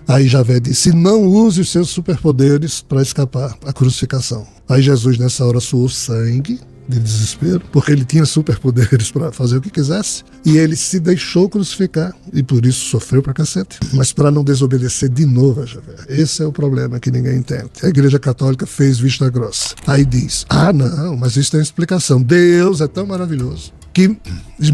Aí Javé disse, não use os seus superpoderes para escapar à crucificação. Aí Jesus nessa hora suou sangue de desespero, porque ele tinha superpoderes para fazer o que quisesse, e ele se deixou crucificar, e por isso sofreu pra cacete, mas para não desobedecer de novo a Javé. Esse é o problema que ninguém entende. A Igreja Católica fez vista grossa. Aí diz, não, mas isso tem explicação. Deus é tão maravilhoso que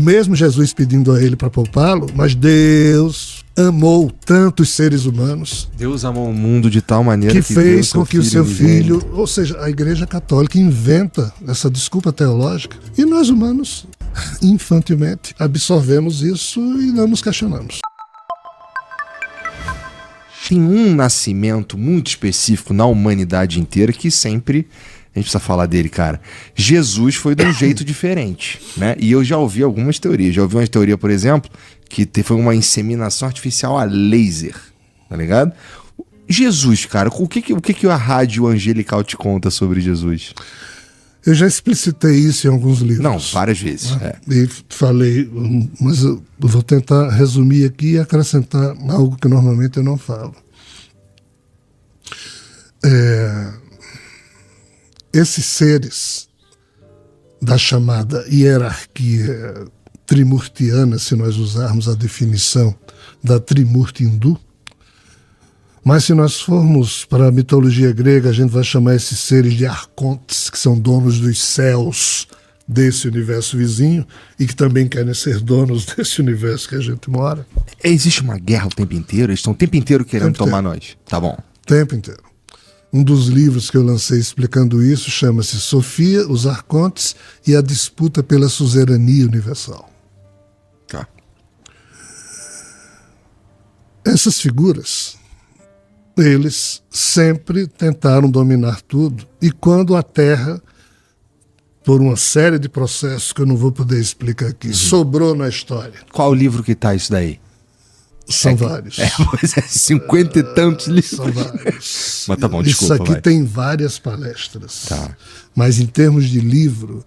mesmo Jesus pedindo a ele para poupá-lo, mas Deus amou tantos seres humanos. Deus amou o mundo de tal maneira que fez com que o seu filho, ou seja, a Igreja Católica inventa essa desculpa teológica e nós humanos, infantilmente, absorvemos isso e não nos questionamos. Tem um nascimento muito específico na humanidade inteira que sempre a gente precisa falar dele, cara. Jesus foi de um jeito diferente, né? E eu já ouvi algumas teorias. Já ouvi uma teoria, por exemplo, que foi uma inseminação artificial a laser, tá ligado? Jesus, cara, o que a rádio angelical te conta sobre Jesus? Eu já explicitei isso em alguns livros. Não, várias vezes. E falei, mas eu vou tentar resumir aqui e acrescentar algo que normalmente eu não falo. Esses seres da chamada hierarquia trimurtiana, se nós usarmos a definição da Trimurti hindu, mas se nós formos para a mitologia grega, a gente vai chamar esses seres de arcontes, que são donos dos céus desse universo vizinho e que também querem ser donos desse universo que a gente mora. Existe uma guerra o tempo inteiro? Eles estão o tempo inteiro querendo tomar nós. Tá bom. O tempo inteiro. Um dos livros que eu lancei explicando isso chama-se Sofia, os Arcontes e a disputa pela suzerania universal. Tá. Essas figuras, eles sempre tentaram dominar tudo e quando a Terra, por uma série de processos que eu não vou poder explicar aqui, sobrou na história. Qual livro que tá isso daí? São vários. Pois é, 50 e tantos livros. São vários. Mas tá bom, desculpa. Isso aqui tem várias palestras. Tá. Mas em termos de livro...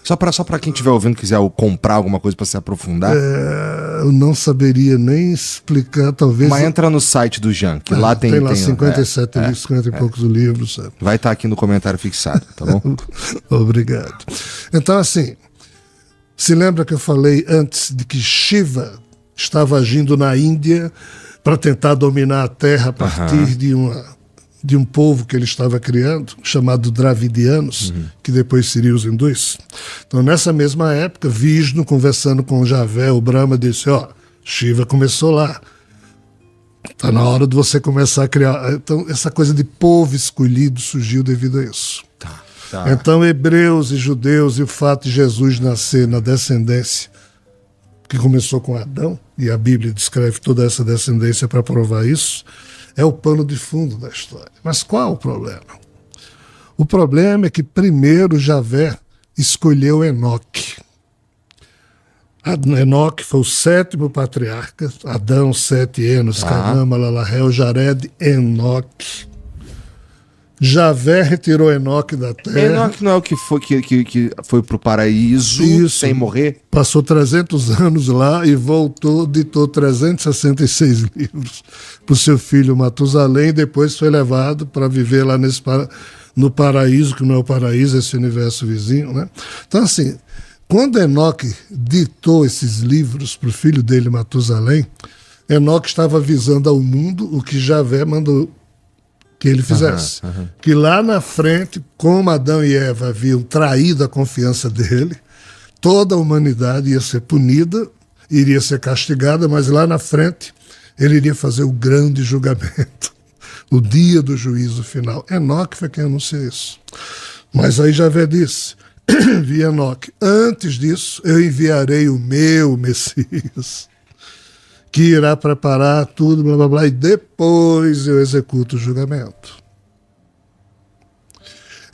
Só pra quem estiver ouvindo quiser comprar alguma coisa pra se aprofundar. Eu não saberia nem explicar, talvez... Mas entra no site do Jean, que lá tem... Tem lá 57 livros, 50 e poucos livros. Sabe? Vai estar aqui no comentário fixado, tá bom? Obrigado. Então, assim, se lembra que eu falei antes de que Shiva estava agindo na Índia para tentar dominar a Terra a partir de um povo que ele estava criando, chamado Dravidianos, que depois seriam os hindus. Então, nessa mesma época, Vishnu, conversando com Javé, o Brahma, disse, Shiva começou lá. Está na hora de você começar a criar... Então, essa coisa de povo escolhido surgiu devido a isso. Tá. Então, hebreus e judeus e o fato de Jesus nascer na descendência que começou com Adão, e a Bíblia descreve toda essa descendência para provar isso, é o pano de fundo da história. Mas qual o problema? O problema é que primeiro Javé escolheu Enoque. Enoque foi o 7º patriarca, Adão, Sete, Enos, Cainã, Malalahel, Jared, Enoque. Javé retirou Enoque da terra. Enoque não é o que foi pro paraíso sem morrer? Passou 300 anos lá e voltou, ditou 366 livros para o seu filho Matusalém, depois foi levado para viver lá no paraíso, que não é o paraíso, esse universo vizinho, né? Então, assim, quando Enoque ditou esses livros para o filho dele, Matusalém, Enoque estava avisando ao mundo o que Javé mandou que ele fizesse. Que lá na frente, como Adão e Eva haviam traído a confiança dele, toda a humanidade ia ser punida, iria ser castigada, mas lá na frente ele iria fazer o grande julgamento, o dia do juízo final. Enoque foi quem anunciou isso. Mas aí Javé disse, vi Enoque, antes disso eu enviarei o meu Messias, que irá preparar tudo, blá, blá, blá, e depois eu executo o julgamento.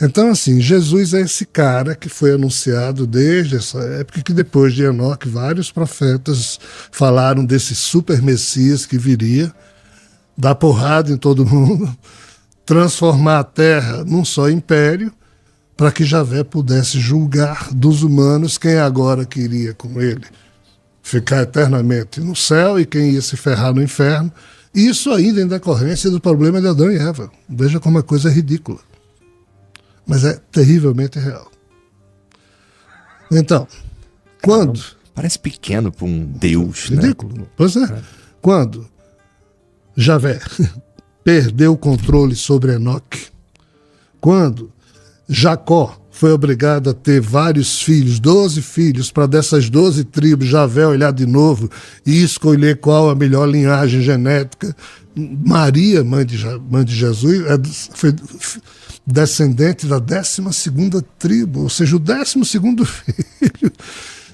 Então, assim, Jesus é esse cara que foi anunciado desde essa época, que depois de Enoque, vários profetas falaram desse super Messias que viria, dar porrada em todo mundo, transformar a terra num só império, para que Javé pudesse julgar dos humanos quem agora queria com ele ficar eternamente no céu e quem ia se ferrar no inferno Isso ainda em decorrência do problema de Adão e Eva. Veja como a coisa é ridícula. Mas é terrivelmente real. Então, quando... Parece pequeno para um Deus, ridículo. né? Pois é. Quando Javé perdeu o controle sobre Enoque, quando Jacó foi obrigado a ter vários filhos, 12 filhos, para dessas 12 tribos Javé olhar de novo e escolher qual a melhor linhagem genética. Maria, mãe de Jesus, foi descendente da 12ª tribo, ou seja, o 12º filho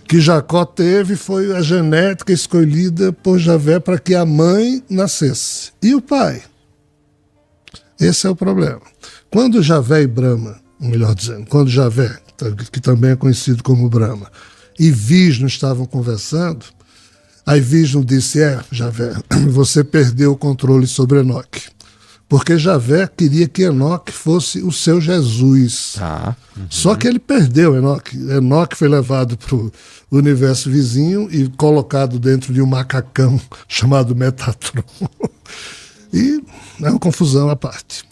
que Jacó teve foi a genética escolhida por Javé para que a mãe nascesse. E o pai? Esse é o problema. Quando Javé e Brahma, melhor dizendo, quando Javé, que também é conhecido como Brahma, e Vishnu estavam conversando, aí Vishnu disse, Javé, você perdeu o controle sobre Enoque. Porque Javé queria que Enoque fosse o seu Jesus. Só que ele perdeu Enoque. Enoque foi levado para o universo vizinho e colocado dentro de um macacão chamado Metatron. E é uma confusão à parte.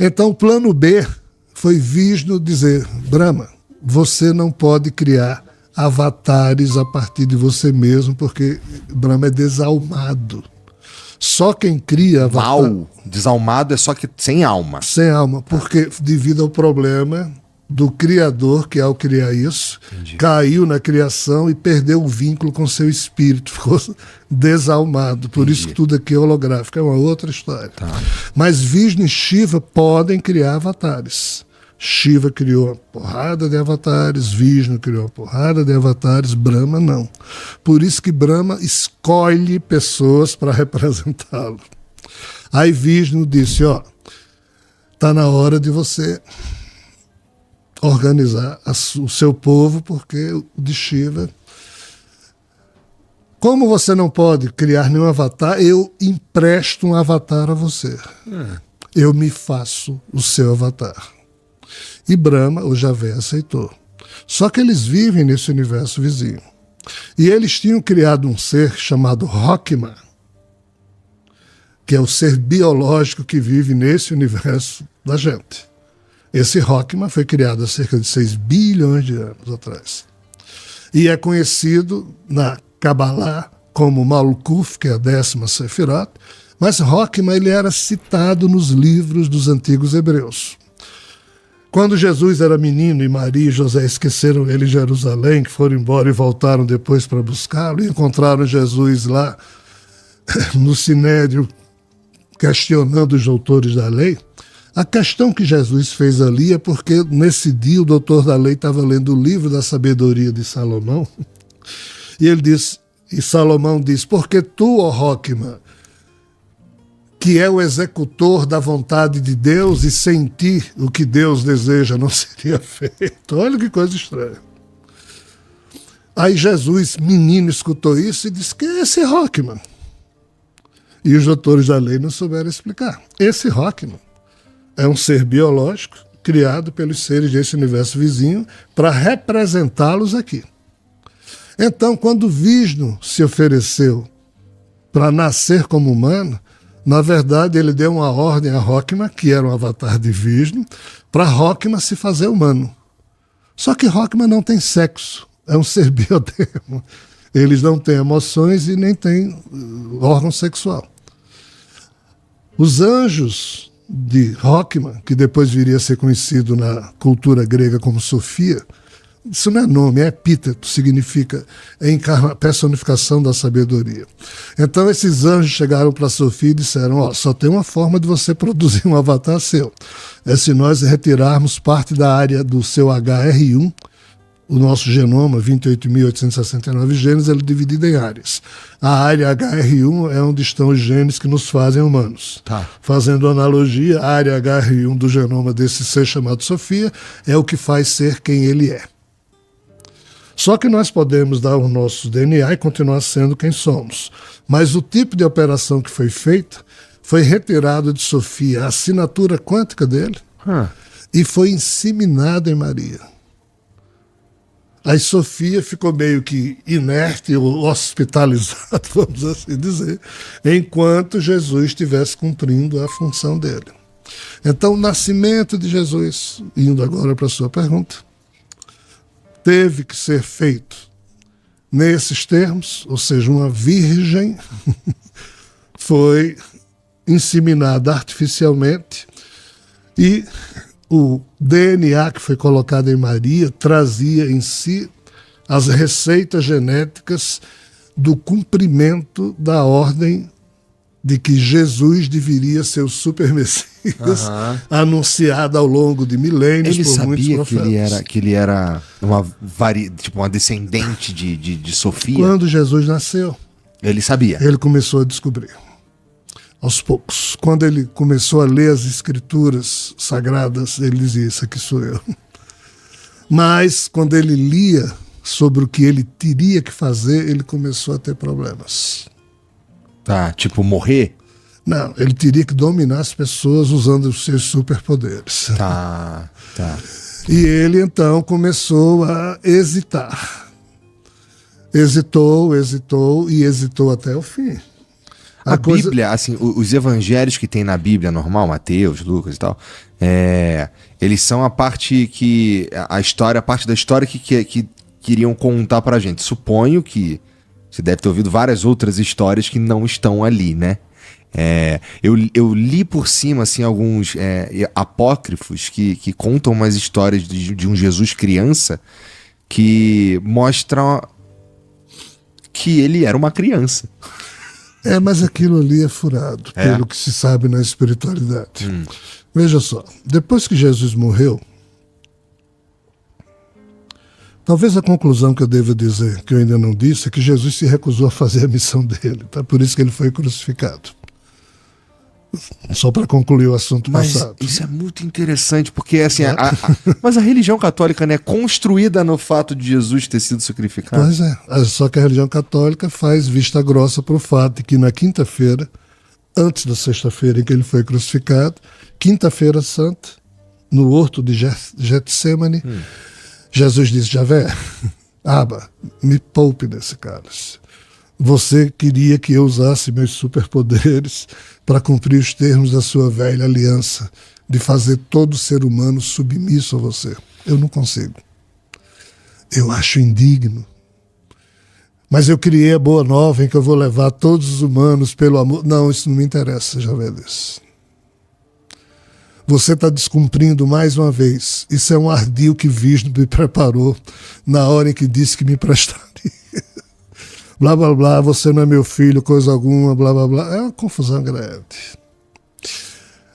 Então o plano B foi Vishnu dizer, Brahma, você não pode criar avatares a partir de você mesmo, porque Brahma é desalmado. Só quem cria avatar... Mal, desalmado é só que sem alma. Sem alma, porque devido ao problema do criador, que ao criar isso, caiu na criação e perdeu o vínculo com seu espírito, ficou desalmado. Por isso que tudo aqui é holográfico, é uma outra história. Mas Vishnu e Shiva podem criar avatares. Shiva criou uma porrada de avatares, Vishnu criou uma porrada de avatares, Brahma não. Por isso que Brahma escolhe pessoas para representá-lo. Aí Vishnu disse, está na hora de você organizar o seu povo, porque o de Shiva... Como você não pode criar nenhum avatar, eu empresto um avatar a você. Eu me faço o seu avatar. E Brahma, o Javé, aceitou. Só que eles vivem nesse universo vizinho. E eles tinham criado um ser chamado Rockman, que é o ser biológico que vive nesse universo da gente. Esse Rockman foi criado há cerca de 6 bilhões de anos atrás. E é conhecido na Kabbalah como Malkuth, que é a 10ª Sefirot, mas Rockman ele era citado nos livros dos antigos hebreus. Quando Jesus era menino e Maria e José esqueceram ele em Jerusalém, que foram embora e voltaram depois para buscá-lo, e encontraram Jesus lá no Sinédrio, questionando os doutores da lei, a questão que Jesus fez ali é porque nesse dia o doutor da lei estava lendo o livro da sabedoria de Salomão, e ele disse, e Salomão diz, porque tu, ó Rockman, que é o executor da vontade de Deus, e sem ti o que Deus deseja não seria feito. Olha que coisa estranha. Aí Jesus, menino, escutou isso e disse, que é esse Rockman? E os doutores da lei não souberam explicar. Esse Rockman é um ser biológico criado pelos seres desse universo vizinho para representá-los aqui. Então, quando Vishnu se ofereceu para nascer como humano, na verdade, ele deu uma ordem a Rockman, que era um avatar de Vishnu, para Rockman se fazer humano. Só que Rockman não tem sexo, é um ser biodermo. Eles não têm emoções e nem têm órgão sexual. Os anjos de Rockman, que depois viria a ser conhecido na cultura grega como Sofia, isso não é nome, é epíteto, significa personificação da sabedoria. Então esses anjos chegaram para Sofia e disseram, só tem uma forma de você produzir um avatar seu. É se nós retirarmos parte da área do seu HR1, o nosso genoma, 28.869 genes, ele é dividido em áreas. A área HR1 é onde estão os genes que nos fazem humanos. Fazendo analogia, a área HR1 do genoma desse ser chamado Sofia é o que faz ser quem ele é. Só que nós podemos dar o nosso DNA e continuar sendo quem somos. Mas o tipo de operação que foi feita foi retirado de Sofia a assinatura quântica dele e foi inseminado em Maria. Aí Sofia ficou meio que inerte ou hospitalizada, vamos assim dizer, enquanto Jesus estivesse cumprindo a função dele. Então, o nascimento de Jesus, indo agora para a sua pergunta, teve que ser feito nesses termos, ou seja, uma virgem foi inseminada artificialmente e o DNA que foi colocado em Maria trazia em si as receitas genéticas do cumprimento da ordem de que Jesus deveria ser o super Messias anunciado ao longo de milênios por muitos profetas. Ele sabia que ele era uma descendente de Sofia? Quando Jesus nasceu, ele sabia. Ele começou a descobrir. Aos poucos. Quando ele começou a ler as escrituras sagradas, ele dizia, isso aqui sou eu. Mas, quando ele lia sobre o que ele teria que fazer, ele começou a ter problemas. Tá, tipo morrer? Não, ele teria que dominar as pessoas usando os seus superpoderes. Tá. E ele, então, começou a hesitar. Hesitou e hesitou até o fim. A Bíblia, assim, os evangelhos que tem na Bíblia normal, Mateus, Lucas e tal, eles são a parte que a parte da história que queriam contar pra gente. Suponho que você deve ter ouvido várias outras histórias que não estão ali, né? Eu li por cima, assim, alguns apócrifos que contam umas histórias de um Jesus criança que mostram que ele era uma criança. Mas aquilo ali é furado, pelo que se sabe na espiritualidade. Veja só, depois que Jesus morreu, talvez a conclusão que eu devo dizer, que eu ainda não disse, é que Jesus se recusou a fazer a missão dele. Tá? Por isso que ele foi crucificado. Só para concluir o assunto passado. Isso é muito interessante, porque assim, mas a religião católica, né, é construída no fato de Jesus ter sido sacrificado. Pois é, só que a religião católica faz vista grossa para o fato de que na quinta-feira, antes da sexta-feira em que ele foi crucificado, quinta-feira santa, no horto de Getsemane, Jesus disse, Javé, Aba, me poupe desse cálice. Você queria que eu usasse meus superpoderes para cumprir os termos da sua velha aliança, de fazer todo ser humano submisso a você. Eu não consigo. Eu acho indigno. Mas eu criei a boa nova em que eu vou levar todos os humanos pelo amor. Não, isso não me interessa, já vê disso. Você está descumprindo mais uma vez. Isso é um ardil que Vishnu me preparou na hora em que disse que me prestaria. Blá, blá, blá, você não é meu filho, coisa alguma, blá, blá, blá. É uma confusão grande.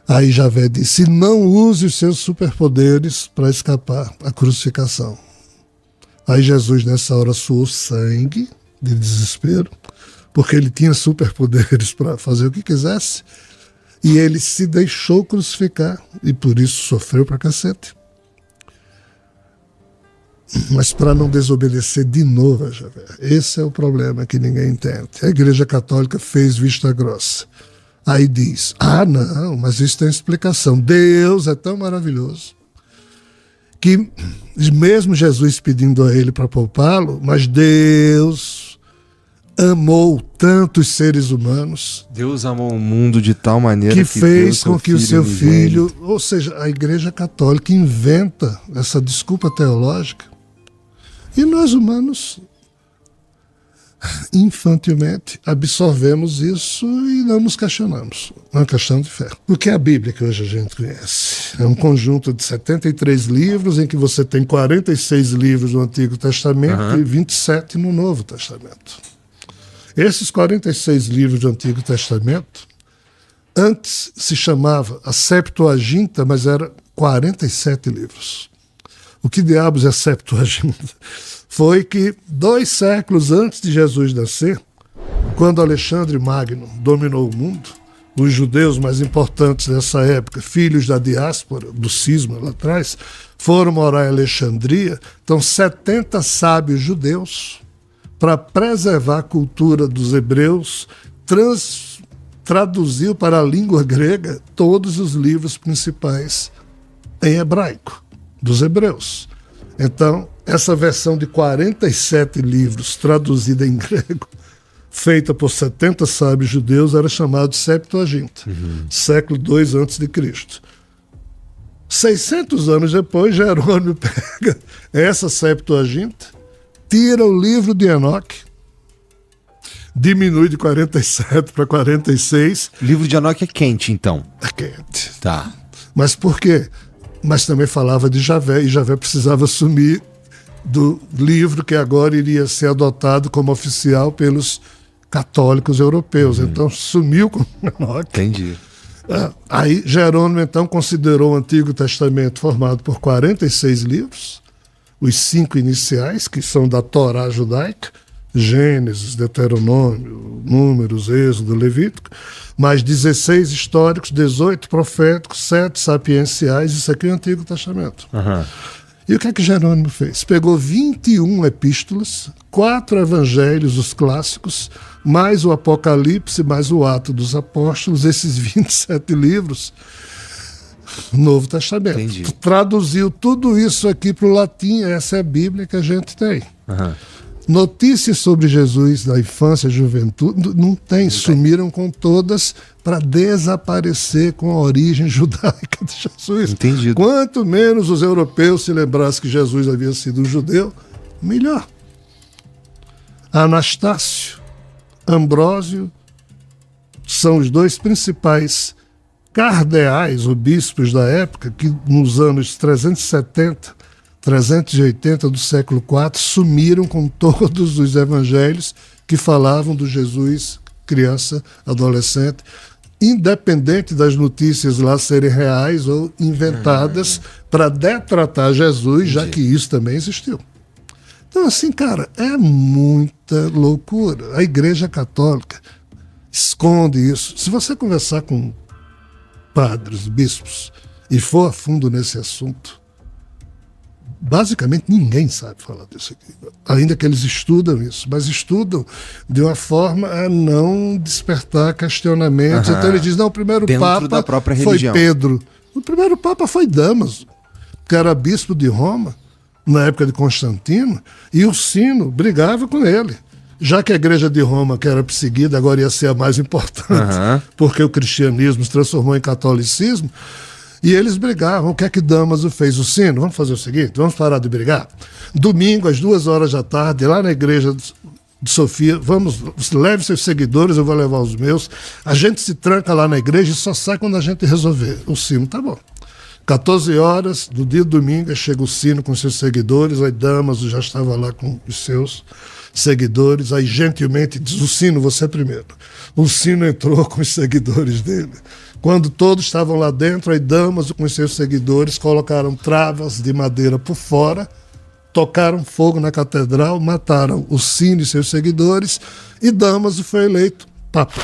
Aí Javé disse, não use os seus superpoderes para escapar à crucificação. Aí Jesus nessa hora suou sangue de desespero, porque ele tinha superpoderes para fazer o que quisesse, e ele se deixou crucificar, e por isso sofreu pra cacete. Mas para não desobedecer de novo a Javé. Esse é o problema que ninguém entende. A Igreja Católica fez vista grossa. Aí diz, não, mas isso tem explicação. Deus é tão maravilhoso que mesmo Jesus pedindo a ele para poupá-lo, mas Deus amou tantos seres humanos. Deus amou o mundo de tal maneira que fez com que o seu filho, ou seja, a Igreja Católica inventa essa desculpa teológica. E nós humanos, infantilmente, absorvemos isso e não nos questionamos. É uma questão de fé. O que é a Bíblia que hoje a gente conhece? É um conjunto de 73 livros, em que você tem 46 livros no Antigo Testamento e 27 no Novo Testamento. Esses 46 livros do Antigo Testamento, antes se chamava a Septuaginta, mas era 47 livros. O que diabos é Septuaginta? Foi que 2 séculos antes de Jesus nascer, quando Alexandre Magno dominou o mundo, os judeus mais importantes dessa época, filhos da diáspora, do cisma lá atrás, foram morar em Alexandria. Então 70 sábios judeus, para preservar a cultura dos hebreus, traduziu para a língua grega todos os livros principais em hebraico dos hebreus. Então, essa versão de 47 livros, traduzida em grego, feita por 70 sábios judeus, era chamada de Septuaginta, século II a.C. 600 anos depois, Jerônimo pega essa Septuaginta, tira o livro de Enoque, diminui de 47 para 46. O livro de Enoque é quente, então. É quente. Tá. Mas por quê? Mas também falava de Javé, e Javé precisava assumir do livro que agora iria ser adotado como oficial pelos católicos europeus. Então sumiu com Enoque. Entendi. Aí Jerônimo então considerou o Antigo Testamento formado por 46 livros, os 5 iniciais, que são da Torá judaica, Gênesis, Deuteronômio, Números, Êxodo, Levítico, mais 16 históricos, 18 proféticos, 7 sapienciais, isso aqui é o Antigo Testamento. E o que é que Jerônimo fez? Pegou 21 epístolas, 4 evangelhos, os clássicos, mais o Apocalipse, mais o Ato dos Apóstolos, esses 27 livros, Novo Testamento. Entendi. Traduziu tudo isso aqui para o latim, essa é a Bíblia que a gente tem. Notícias sobre Jesus da infância e juventude não tem, sumiram com todas para desaparecer com a origem judaica de Jesus. Entendido. Quanto menos os europeus se lembrassem que Jesus havia sido um judeu, melhor. Anastácio, Ambrósio são os dois principais cardeais, ou bispos da época, que nos anos 370, 380 do século IV, sumiram com todos os evangelhos que falavam do Jesus criança, adolescente, independente das notícias lá serem reais ou inventadas para detratar Jesus, já que isso também existiu. Então, assim, cara, é muita loucura. A Igreja Católica esconde isso. Se você conversar com padres, bispos, e for a fundo nesse assunto, basicamente ninguém sabe falar disso aqui. Ainda que eles estudam isso, mas estudam de uma forma a não despertar questionamentos. Então ele diz, não, o primeiro Dentro Papa da própria foi religião. Pedro. O primeiro Papa foi Damaso, que era bispo de Roma, na época de Constantino, e o Sino brigava com ele. Já que a igreja de Roma, que era perseguida, agora ia ser a mais importante, porque o cristianismo se transformou em catolicismo, e eles brigavam. O que é que Damaso fez? O Sino, vamos fazer o seguinte, vamos parar de brigar. Domingo, às 2h da tarde, lá na igreja de Sofia, leve seus seguidores, eu vou levar os meus, a gente se tranca lá na igreja e só sai quando a gente resolver. O Sino, tá bom. 14 horas do dia de domingo, chega o Sino com seus seguidores, aí Damaso já estava lá com os seus seguidores, aí gentilmente diz, o Sino, você primeiro. O Sino entrou com os seguidores dele. Quando todos estavam lá dentro, aí Damaso com os seus seguidores colocaram travas de madeira por fora, tocaram fogo na catedral, mataram o Sino e seus seguidores, e Damaso foi eleito Papa.